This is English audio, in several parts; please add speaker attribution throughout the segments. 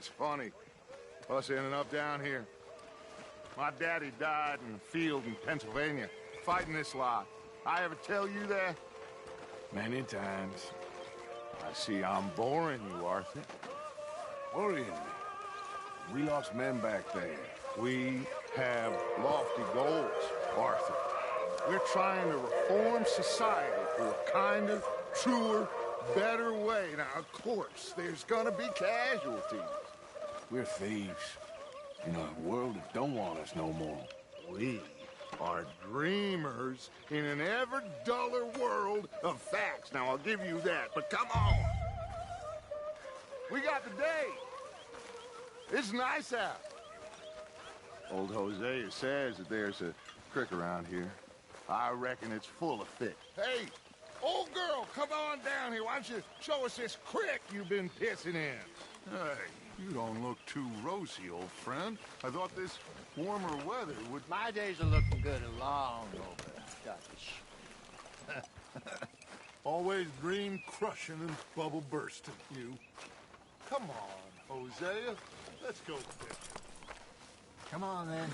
Speaker 1: it's funny. Us ending up down here. My daddy died in a field in Pennsylvania, fighting this lot. I ever tell you that?
Speaker 2: Many times. I see I'm boring you, Arthur. Worrying me. We lost men back there.
Speaker 1: We have lofty goals, Arthur. We're trying to reform society for a kinder, truer, better way. Now, of course, there's gonna be casualties.
Speaker 2: We're thieves. In a world that don't want us no more.
Speaker 1: We are dreamers in an ever duller world of facts. Now, I'll give you that, but come on. We got the day. It's nice out. Old Hosea says that there's a creek around here. I reckon it's full of fish. Hey, old girl, come on down here. Why don't you show us this creek you've been pissing in?
Speaker 3: Hey, you don't look too rosy, old friend. I thought this warmer weather would...
Speaker 4: My days are looking good and long over, Dutch.
Speaker 3: Always dream crushing and bubble bursting, you. Come on, Hosea. Let's go fishing.
Speaker 4: Come on, then.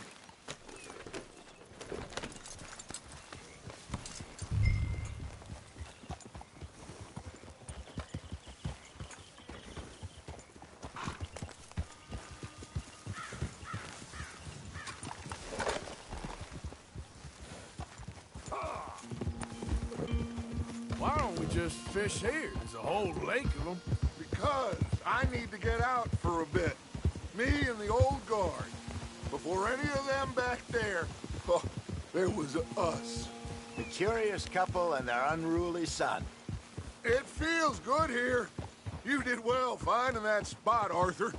Speaker 2: Why don't we just fish here? There's a whole lake of them.
Speaker 1: Because I need to get out for a bit. Me and the old guard. Before any of them back there, oh, there was us.
Speaker 4: The curious couple and their unruly son.
Speaker 1: It feels good here. You did well finding that spot, Arthur.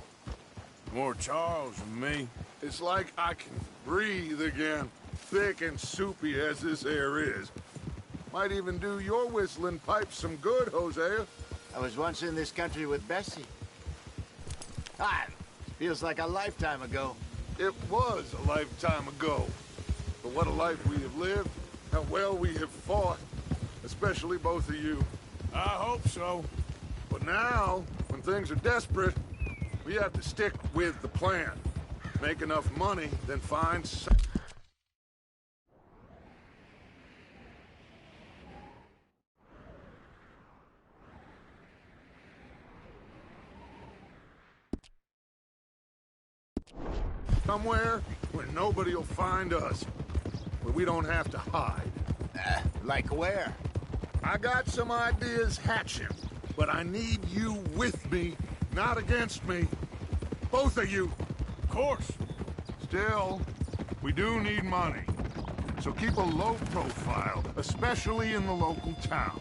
Speaker 2: More Charles than me.
Speaker 1: It's like I can breathe again, thick and soupy as this air is. Might even do your whistling pipes some good, Hosea.
Speaker 4: I was once in this country with Bessie. Feels like a lifetime ago.
Speaker 1: It was a lifetime ago. But what a life we have lived, how well we have fought, especially both of you.
Speaker 2: I hope so.
Speaker 1: But now, when things are desperate, we have to stick with the plan. Make enough money, then find some... somewhere where nobody will find us. Where we don't have to hide.
Speaker 4: Like where?
Speaker 1: I got some ideas hatching, but I need you with me, not against me. Both of you.
Speaker 2: Of course.
Speaker 1: Still, we do need money. So keep a low profile, especially in the local town.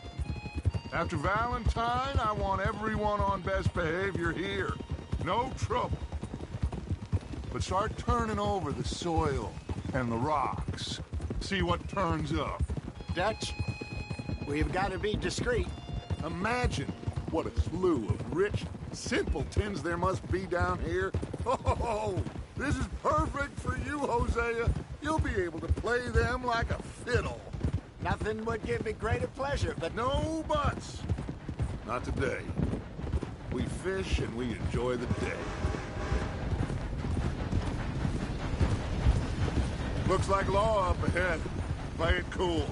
Speaker 1: After Valentine, I want everyone on best behavior here. No trouble. But start turning over the soil and the rocks. See what turns up.
Speaker 4: Dutch, we've got to be discreet.
Speaker 1: Imagine what a slew of rich simpletons there must be down here. Oh, this is perfect for you, Hosea. You'll be able to play them like a fiddle.
Speaker 4: Nothing would give me greater pleasure, but...
Speaker 1: No buts. Not today. We fish and we enjoy the day. Looks like law up ahead. Play it cool.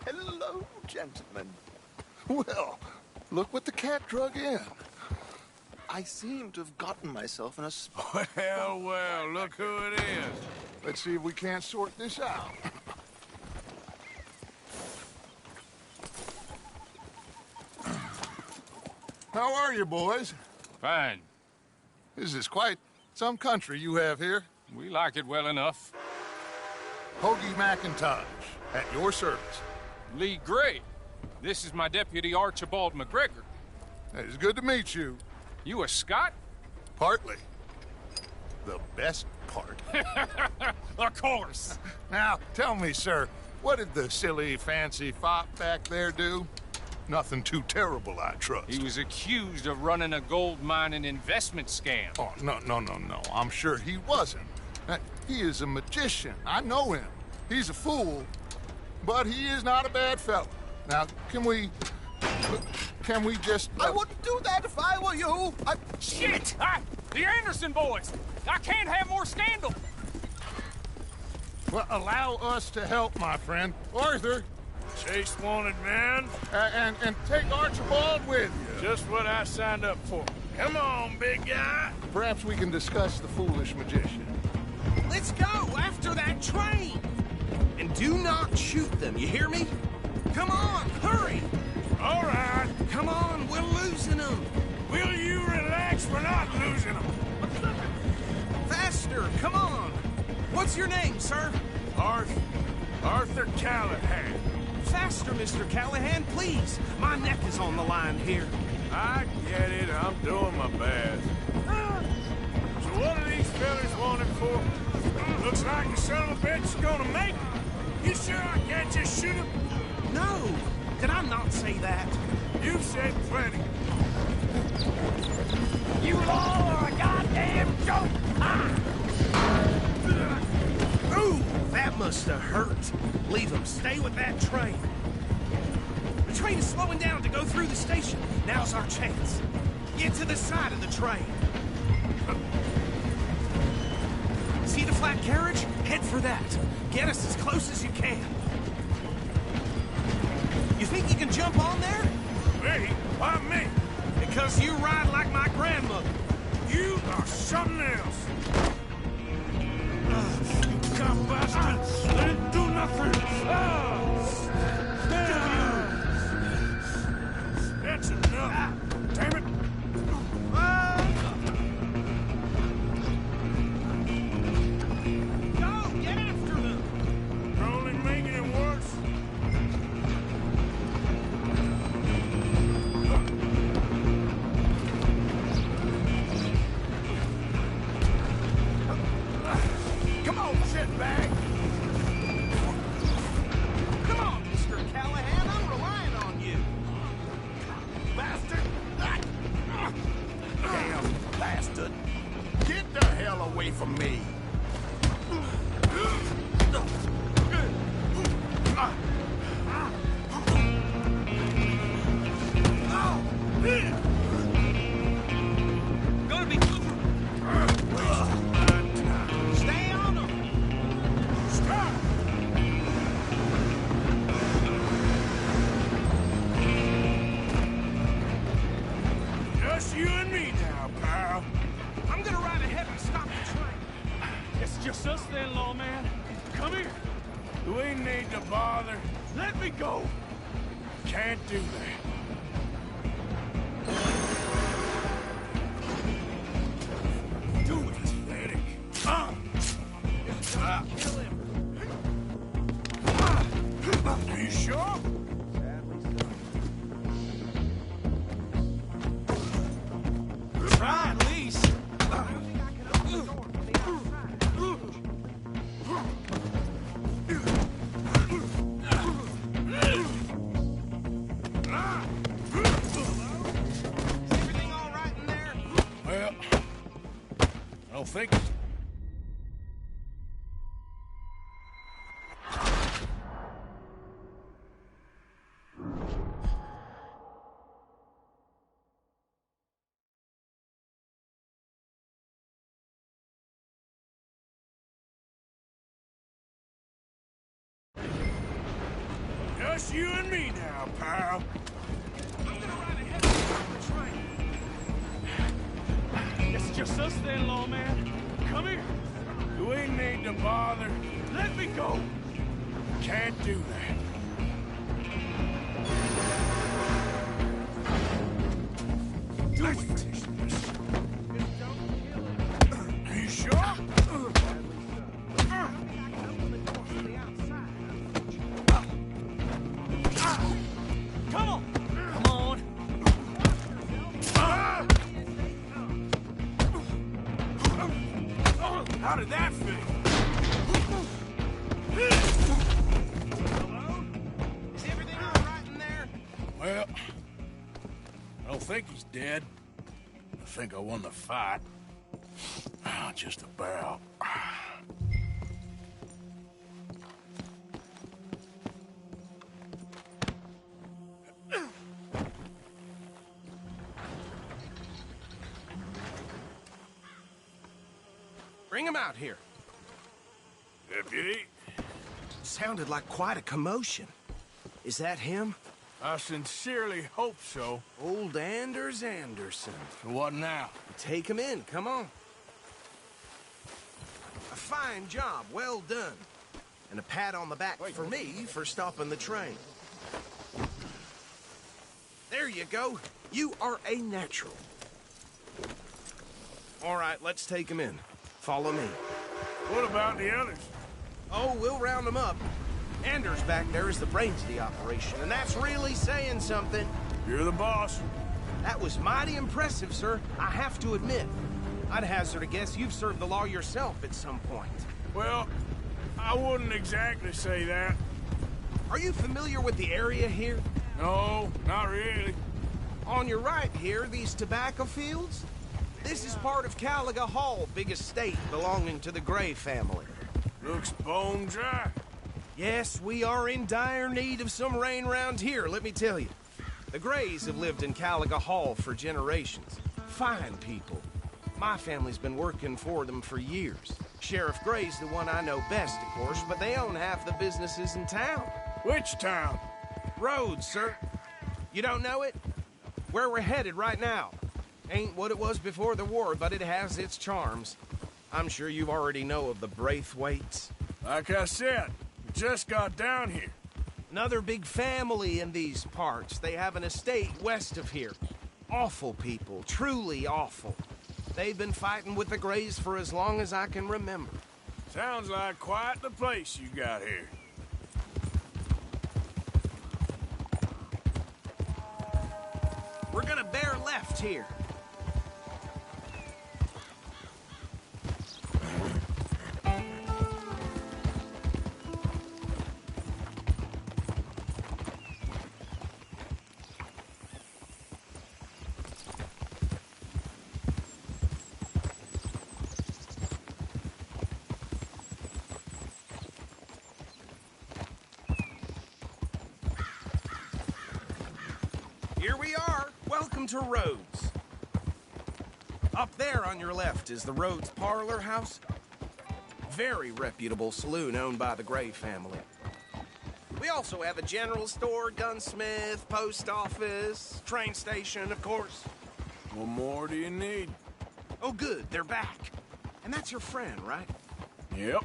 Speaker 4: Hello, gentlemen.
Speaker 3: Well, look what the cat drug in.
Speaker 5: I seem to have gotten myself in a spot.
Speaker 2: Well, look who it is.
Speaker 1: Let's see if we can't sort this out. How are you, boys?
Speaker 6: Fine.
Speaker 1: This is quite some country you have here.
Speaker 6: We like it well enough.
Speaker 1: Hoagie McIntosh, at your service.
Speaker 6: Lee Gray. This is my deputy Archibald McGregor.
Speaker 1: It's good to meet you.
Speaker 6: You a Scot?
Speaker 1: Partly. The best part.
Speaker 6: Of course.
Speaker 1: Now, tell me, sir, what did the silly, fancy fop back there do?
Speaker 3: Nothing too terrible, I trust.
Speaker 6: He was accused of running a gold mining investment scam.
Speaker 3: Oh, no. I'm sure he wasn't. He is a magician. I know him. He's a fool, but he is not a bad fellow. Now, can we just...
Speaker 5: I wouldn't do that if I were you.
Speaker 6: Shit! The Anderson boys! I can't have more scandal!
Speaker 3: Well, allow us to help, my friend. Arthur,
Speaker 2: Chase wanted man.
Speaker 3: and take Archibald with you.
Speaker 2: Just what I signed up for. Come on, big guy.
Speaker 3: Perhaps we can discuss the foolish magician.
Speaker 7: Let's go after that train! And do not shoot them, you hear me? Come on, hurry!
Speaker 2: All right.
Speaker 7: Come on, we're losing them!
Speaker 2: Will you relax? We're not losing them.
Speaker 7: Faster, come on! What's your name, sir?
Speaker 2: Arthur Callahan.
Speaker 7: Faster, Mr. Callahan, please! My neck is on the line here.
Speaker 2: I get it. I'm doing my best. So what are these fellas wanted for? Looks like the son of a bitch is gonna make it. You sure I can't just shoot him?
Speaker 7: No! Did I not say that?
Speaker 2: You've said plenty.
Speaker 4: You all are a goddamn joke!
Speaker 7: Ooh, that must have hurt. Leave them. Stay with that train. The train is slowing down to go through the station. Now's our chance. Get to the side of the train. See the flat carriage? Head for that. Get us as close as you can. You think you can jump on there?
Speaker 2: Me? Why me?
Speaker 7: Because you ride like my grandmother.
Speaker 2: You are something else. You cop bastards! They didn't do nothing! That's enough! Damn it!
Speaker 7: Go! Get after them!
Speaker 2: You're only making it worse.
Speaker 3: Come on, shitbag!
Speaker 7: Come on, Mr. Callahan. I'm relying on you.
Speaker 3: Bastard! Damn bastard! Get the hell away from me!
Speaker 7: Gonna be Stay on them.
Speaker 2: Stop! Just you and me now, pal.
Speaker 7: I'm gonna ride ahead and stop the train.
Speaker 6: It's just us then, lawman. Come here.
Speaker 2: We need to bother.
Speaker 6: Let me go.
Speaker 2: Can't do that.
Speaker 7: Do it.
Speaker 2: Pathetic.
Speaker 7: Kill him.
Speaker 2: Are you sure?
Speaker 7: Try at least. Is everything all right in there?
Speaker 2: Well, I don't think it's... Just you and me now, pal.
Speaker 7: I'm gonna ride ahead and stop the train.
Speaker 6: It's just us then, lawman. Come here.
Speaker 2: Do we need to bother?
Speaker 6: Let me go.
Speaker 2: Can't do that.
Speaker 7: Do
Speaker 2: Let's
Speaker 7: it.
Speaker 2: finish this. Are you sure?
Speaker 6: Come on. Come on.
Speaker 2: How did that feel?
Speaker 7: Hello?
Speaker 2: Well, I don't think he's dead. I think I won the fight. Just about.
Speaker 7: Bring him out here.
Speaker 2: Deputy,
Speaker 7: Sounded like quite a commotion. Is that him?
Speaker 2: I sincerely hope so.
Speaker 7: Old Anders Anderson.
Speaker 2: So what now?
Speaker 7: Take him in, come on. A fine job, well done. And a pat on the back for me for stopping the train. There you go. You are a natural. All right, let's take him in. Follow me.
Speaker 2: What about the others?
Speaker 7: Oh, we'll round them up. Anders back there is the brains of the operation, and that's really saying something.
Speaker 2: You're the boss.
Speaker 7: That was mighty impressive, sir. I have to admit. I'd hazard a guess you've served the law yourself at some point.
Speaker 2: Well, I wouldn't exactly say that.
Speaker 7: Are you familiar with the area here?
Speaker 2: No, not really.
Speaker 7: On your right here, these tobacco fields? This is part of Caliga Hall, big estate belonging to the Gray family.
Speaker 2: Looks bone dry.
Speaker 7: Yes, we are in dire need of some rain round here, let me tell you. The Grays have lived in Caliga Hall for generations. Fine people. My family's been working for them for years. Sheriff Gray's the one I know best, of course, but they own half the businesses in town.
Speaker 2: Which town?
Speaker 7: Rhodes, sir. You don't know it? Where we're headed right now. Ain't what it was before the war, but it has its charms. I'm sure you already know of the Braithwaites.
Speaker 2: Like I said, we just got down here.
Speaker 7: Another big family in these parts. They have an estate west of here. Awful people, truly awful. They've been fighting with the Grays for as long as I can remember.
Speaker 2: Sounds like quite the place you got here.
Speaker 7: We're gonna bear left here. Here we are. Welcome to Rhodes. Up there on your left is the Rhodes Parlor House. Very reputable saloon owned by the Gray family. We also have a general store, gunsmith, post office, train station, of course.
Speaker 2: What more do you need?
Speaker 7: Oh, good. They're back. And that's your friend, right?
Speaker 2: Yep.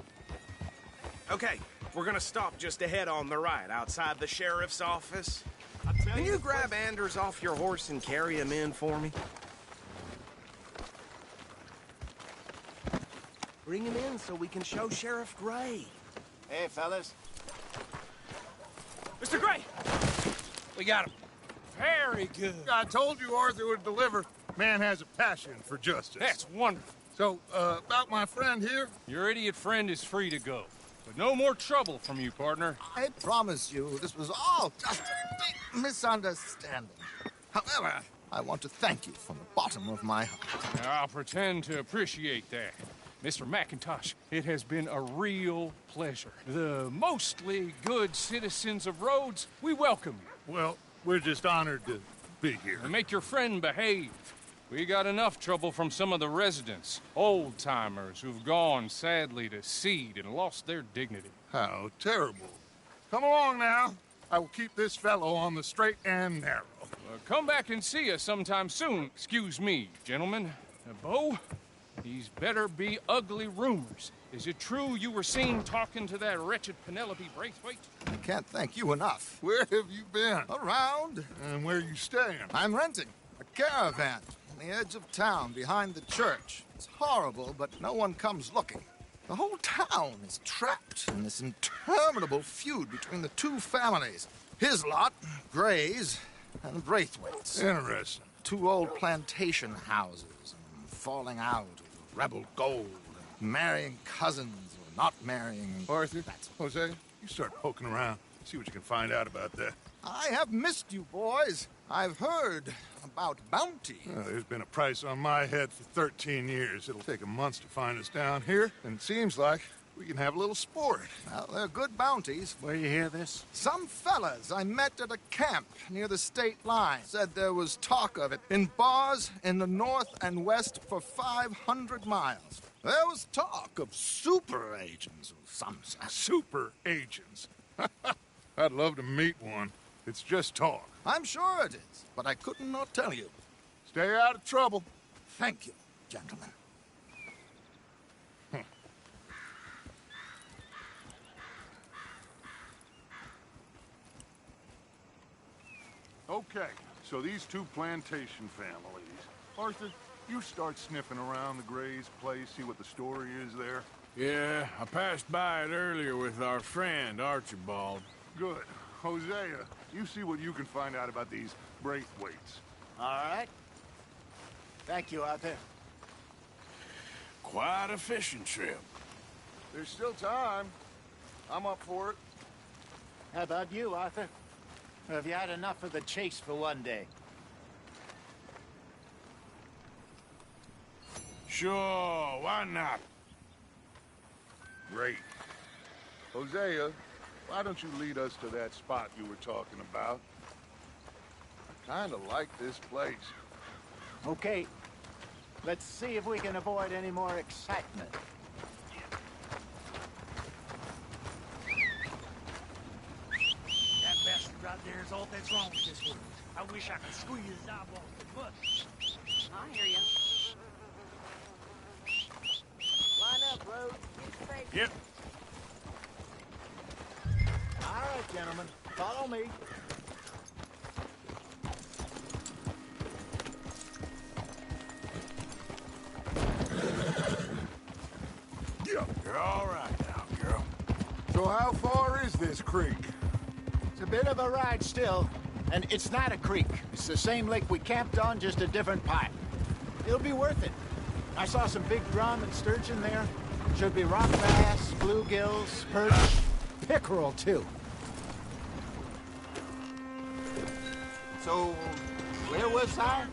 Speaker 7: Okay, we're gonna stop just ahead on the right, outside the sheriff's office. Can you grab Anders off your horse and carry him in for me? Bring him in so we can show Sheriff Gray.
Speaker 4: Hey, fellas.
Speaker 6: Mr. Gray! We got him. Very good.
Speaker 3: I told you Arthur would deliver. Man has a passion for justice.
Speaker 6: That's wonderful.
Speaker 3: So, about my friend here?
Speaker 6: Your idiot friend is free to go. But no more trouble from you, partner.
Speaker 8: I promise you, this was all just a big misunderstanding. However, I want to thank you from the bottom of my heart.
Speaker 6: I'll pretend to appreciate that. Mr. McIntosh, it has been a real pleasure. The mostly good citizens of Rhodes, we welcome you.
Speaker 3: Well, we're just honored to be here.
Speaker 6: And make your friend behave. We got enough trouble from some of the residents, old-timers who've gone, sadly, to seed and lost their dignity.
Speaker 3: How terrible. Come along now. I will keep this fellow on the straight and narrow.
Speaker 6: Come back and see us sometime soon. Excuse me, gentlemen. Bo, these better be ugly rumors. Is it true you were seen talking to that wretched Penelope Braithwaite?
Speaker 8: I can't thank you enough.
Speaker 3: Where have you been?
Speaker 8: Around,
Speaker 3: And where you staying?
Speaker 8: I'm renting a caravan on the edge of town behind the church. It's horrible, but no one comes looking. The whole town is trapped in this interminable feud between the two families. His lot, Gray's, and Braithwaite's.
Speaker 3: Interesting.
Speaker 8: Two old plantation houses, and falling out of rebel gold, and marrying cousins or not marrying.
Speaker 3: Arthur, Jose, you start poking around. See what you can find out about that.
Speaker 8: I have missed you, boys. I've heard about bounty.
Speaker 3: There's been a price on my head for 13 years. It'll take 'em months to find us down here, and it seems like we can have a little sport.
Speaker 8: Well, they're good bounties.
Speaker 7: Where you hear this?
Speaker 8: Some fellas I met at a camp near the state line said there was talk of it in bars in the north and west for 500 miles. There was talk of super agents of some sort.
Speaker 3: Super agents. I'd love to meet one. It's just talk.
Speaker 8: I'm sure it is, but I couldn't not tell you.
Speaker 3: Stay out of trouble.
Speaker 8: Thank you, gentlemen.
Speaker 3: Okay, so these two plantation families. Arthur, you start sniffing around the Gray's place, see what the story is there.
Speaker 2: Yeah, I passed by it earlier with our friend, Archibald.
Speaker 3: Good. Hosea, you see what you can find out about these Braithwaites.
Speaker 4: All right. Thank you, Arthur.
Speaker 2: Quite a fishing trip.
Speaker 3: There's still time. I'm up for it.
Speaker 4: How about you, Arthur? Or have you had enough of the chase for one day?
Speaker 2: Sure, why not?
Speaker 3: Great. Hosea, why don't you lead us to that spot you were talking about? I kinda like this place.
Speaker 4: Okay. Let's see if we can avoid any more excitement.
Speaker 9: That bastard right there is all that's wrong with this one. I wish I could squeeze his eyeball with a
Speaker 10: I hear you. Line up, Rose. Get safe.
Speaker 2: Yep.
Speaker 4: All right, gentlemen. Follow me.
Speaker 2: You're all right now, girl.
Speaker 3: So how far is this creek?
Speaker 4: It's a bit of a ride still. And it's not a creek. It's the same lake we camped on, just a different pipe. It'll be worth it. I saw some big drum and sturgeon there. Should be rock bass, bluegills, perch, pickerel, too.
Speaker 8: So, where was I?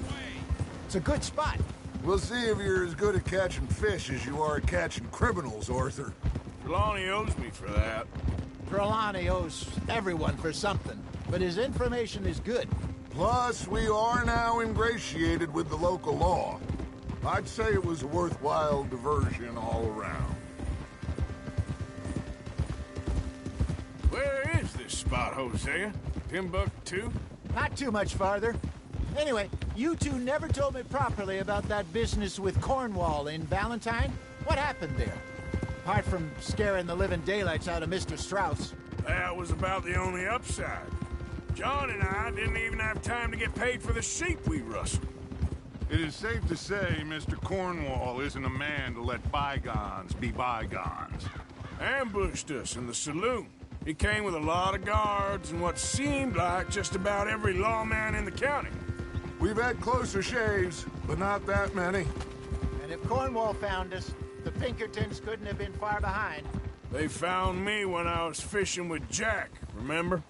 Speaker 4: It's a good spot.
Speaker 3: We'll see if you're as good at catching fish as you are at catching criminals, Arthur.
Speaker 2: Trelawney owes me for that.
Speaker 4: Trelawney owes everyone for something, but his information is good.
Speaker 3: Plus, we are now ingratiated with the local law. I'd say it was a worthwhile diversion all around.
Speaker 2: Where is this spot, Hosea? Timbuktu?
Speaker 4: Not too much farther. Anyway, you two never told me properly about that business with Cornwall in Valentine. What happened there? Apart from scaring the living daylights out of Mr. Strauss.
Speaker 2: That was about the only upside. John and I didn't even have time to get paid for the sheep we rustled.
Speaker 3: It is safe to say Mr. Cornwall isn't a man to let bygones be bygones.
Speaker 2: Ambushed us in the saloon. He came with a lot of guards and what seemed like just about every lawman in the county.
Speaker 3: We've had closer shaves, but not that many.
Speaker 4: And if Cornwall found us, the Pinkertons couldn't have been far behind.
Speaker 2: They found me when I was fishing with Jack, remember?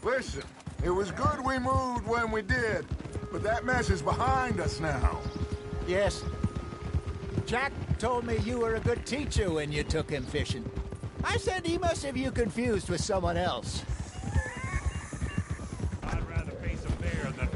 Speaker 3: Listen, it was good we moved when we did, but that mess is behind us now.
Speaker 4: Yes. Jack told me you were a good teacher when you took him fishing. I said he must have you confused with someone else.
Speaker 9: I'd rather face a bear than...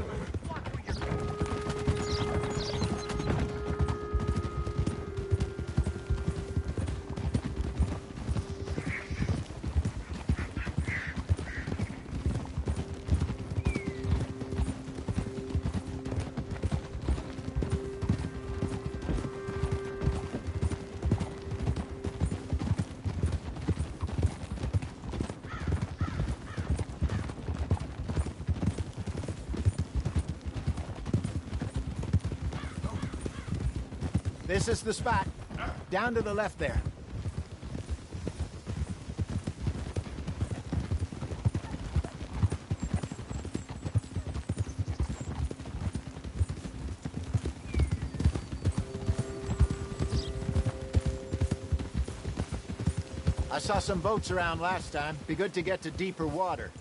Speaker 4: This is the spot. Down to the left there. I saw some boats around last time. Be good to get to deeper water.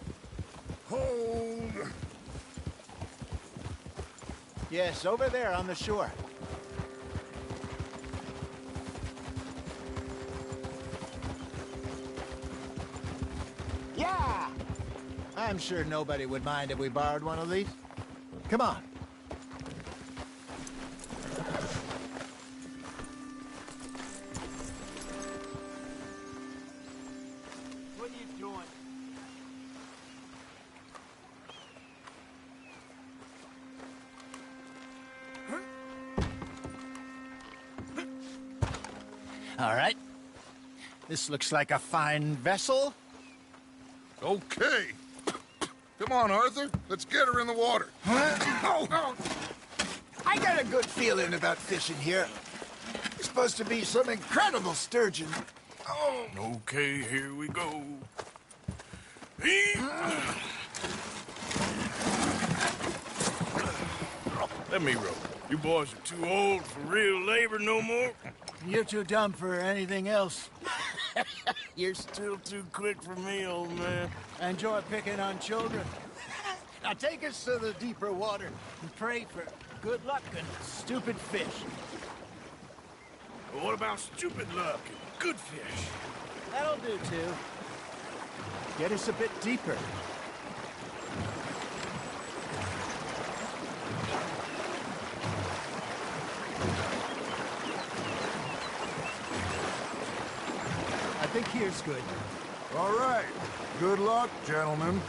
Speaker 1: Hold.
Speaker 4: Yes, over there on the shore. Yeah! I'm sure nobody would mind if we borrowed one of these. Come on.
Speaker 9: What are you doing?
Speaker 4: All right. This looks like a fine vessel.
Speaker 3: Okay. Come on, Arthur. Let's get her in the water.
Speaker 4: Oh. I got a good feeling about fishing here. It's supposed to be some incredible sturgeon. Oh.
Speaker 2: Okay, here we go. Let me row. You boys are too old for real labor no more.
Speaker 4: You're too dumb for anything else.
Speaker 2: You're still too quick for me, old man.
Speaker 4: I enjoy picking on children. Now take us to the deeper water and pray for good luck and stupid fish.
Speaker 2: But what about stupid luck and good fish?
Speaker 4: That'll do, too. Get us a bit deeper. I think here's good.
Speaker 1: All right. Good luck, gentlemen.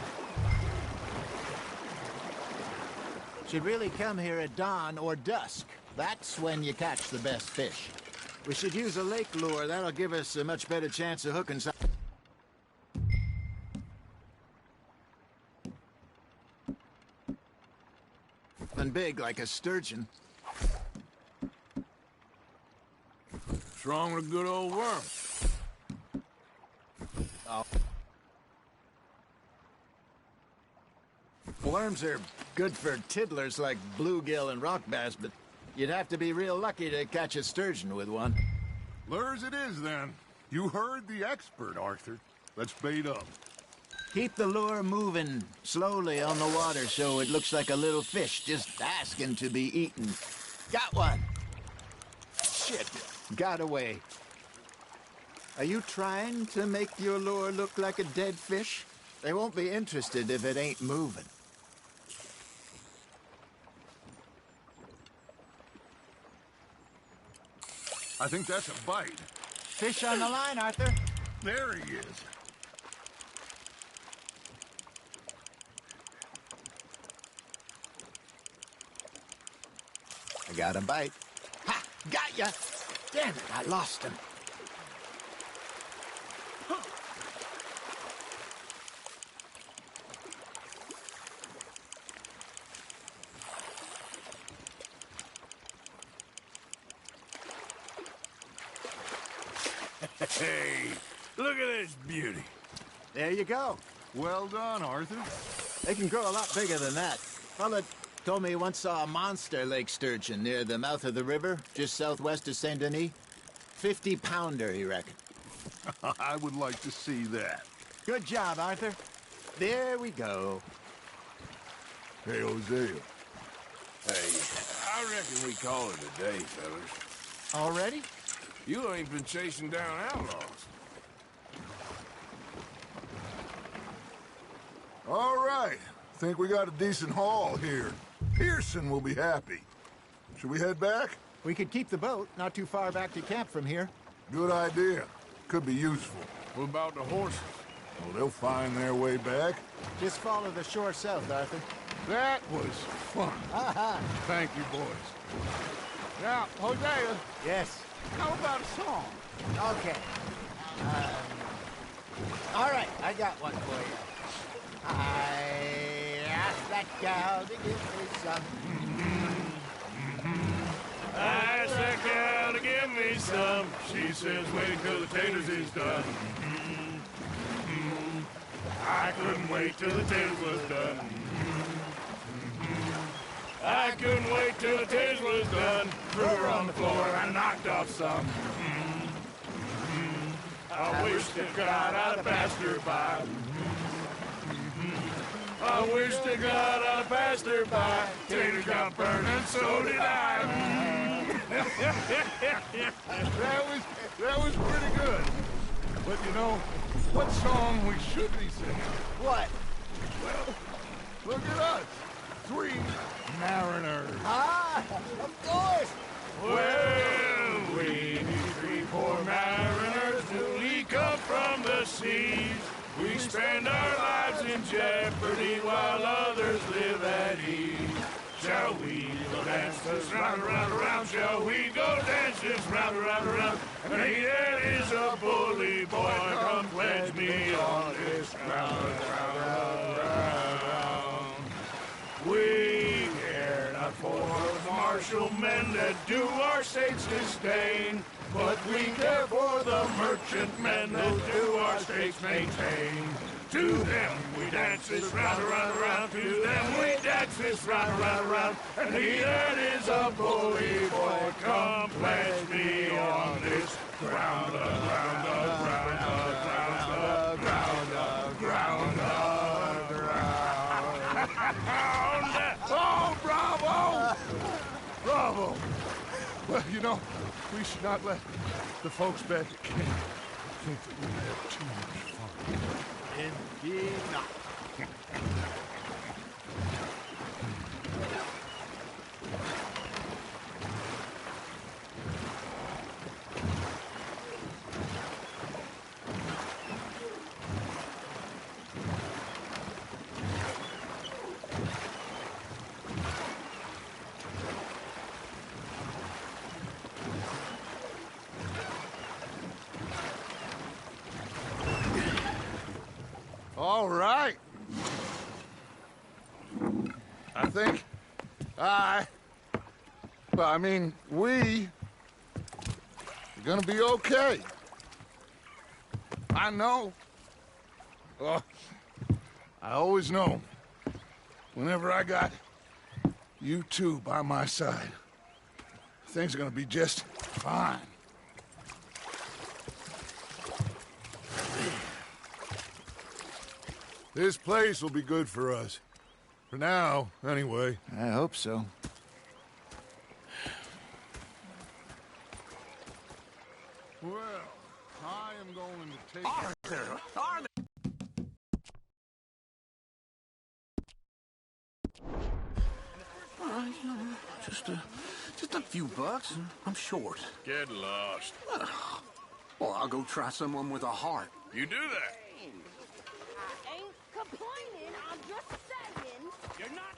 Speaker 4: Should really come here at dawn or dusk. That's when you catch the best fish. We should use a lake lure. That'll give us a much better chance of hooking something. Big like a sturgeon.
Speaker 2: What's wrong with a good old worm?
Speaker 4: Oh. Worms are good for tiddlers like bluegill and rock bass, but you'd have to be real lucky to catch a sturgeon with one.
Speaker 1: Lures it is, then. You heard the expert, Arthur. Let's bait up.
Speaker 4: Keep the lure moving slowly on the water so it looks like a little fish just asking to be eaten. Got one! Shit, got away. Are you trying to make your lure look like a dead fish? They won't be interested if it ain't moving.
Speaker 1: I think that's a bite.
Speaker 4: Fish on the line, Arthur.
Speaker 1: There he is.
Speaker 4: I got a bite. Ha! Got ya! Damn it, I lost him.
Speaker 2: Hey, look at this beauty.
Speaker 4: There you go.
Speaker 1: Well done, Arthur.
Speaker 4: They can grow a lot bigger than that. Fella told me he once saw a monster lake sturgeon near the mouth of the river, just southwest of Saint Denis. 50-pounder, he reckoned.
Speaker 1: I would like to see that.
Speaker 4: Good job, Arthur. There we go.
Speaker 1: Hey, Hosea.
Speaker 2: Hey, I reckon we call it a day, fellas.
Speaker 4: Already?
Speaker 2: You ain't been chasing down outlaws.
Speaker 1: All right. Think we got a decent haul here. Pearson will be happy. Should we head back?
Speaker 4: We could keep the boat not too far back to camp from here.
Speaker 1: Good idea. Could be useful.
Speaker 2: What about the horses?
Speaker 1: Well, they'll find their way back.
Speaker 4: Just follow the shore south, Arthur.
Speaker 1: That was fun.
Speaker 4: Aha!
Speaker 1: Thank you, boys. Now, Hosea,
Speaker 4: Yes.
Speaker 1: how about a song?
Speaker 4: Okay. All right, I got one for you. I asked that gal to give me some.
Speaker 2: I asked that gal to give me some. She says, wait till the taters is done. I couldn't wait till the taters was done. I couldn't wait till the taters was done. Threw her on the floor and knocked off some. I wish to God I'd passed her by. I I wish to God I passed her by. Taters got burned and so did I.
Speaker 3: That was pretty good. But you know, what song we should be singing?
Speaker 4: What?
Speaker 3: Well, look at us. 3 mariners.
Speaker 4: Ah, of course.
Speaker 2: Well, we 3 poor mariners newly come from the seas. We spend our lives in jeopardy while others live at ease. Shall we go dance this round, around, around? Shall we go dance this round, around, around? And he that is a bully boy, come pledge me on this round, round, round. We care not for martial men that do our states disdain, but we care for the merchant men that do our states maintain. To them we dance this round, around, around. To them we dance this round, around, around. And he that is a bully boy, come pledge me on this ground, ground, ground, ground, ground, ground, ground.
Speaker 3: Oh, bravo! Bravo! Well, you know, we should not let the folks back at camp think that we have too much fun.
Speaker 4: Indeed not.
Speaker 3: All right. I think we are gonna be okay. I know. Oh, I always know. Whenever I got you two by my side, things are gonna be just fine. This place will be good for us. For now, anyway.
Speaker 4: I hope so.
Speaker 3: Well, I am going to take...
Speaker 7: Arthur! Arthur!
Speaker 11: Just a few bucks. I'm short.
Speaker 2: Get lost.
Speaker 11: Well, I'll go try someone with a heart.
Speaker 2: You do that.
Speaker 10: I ain't complaining, I'm just saying.
Speaker 9: You're not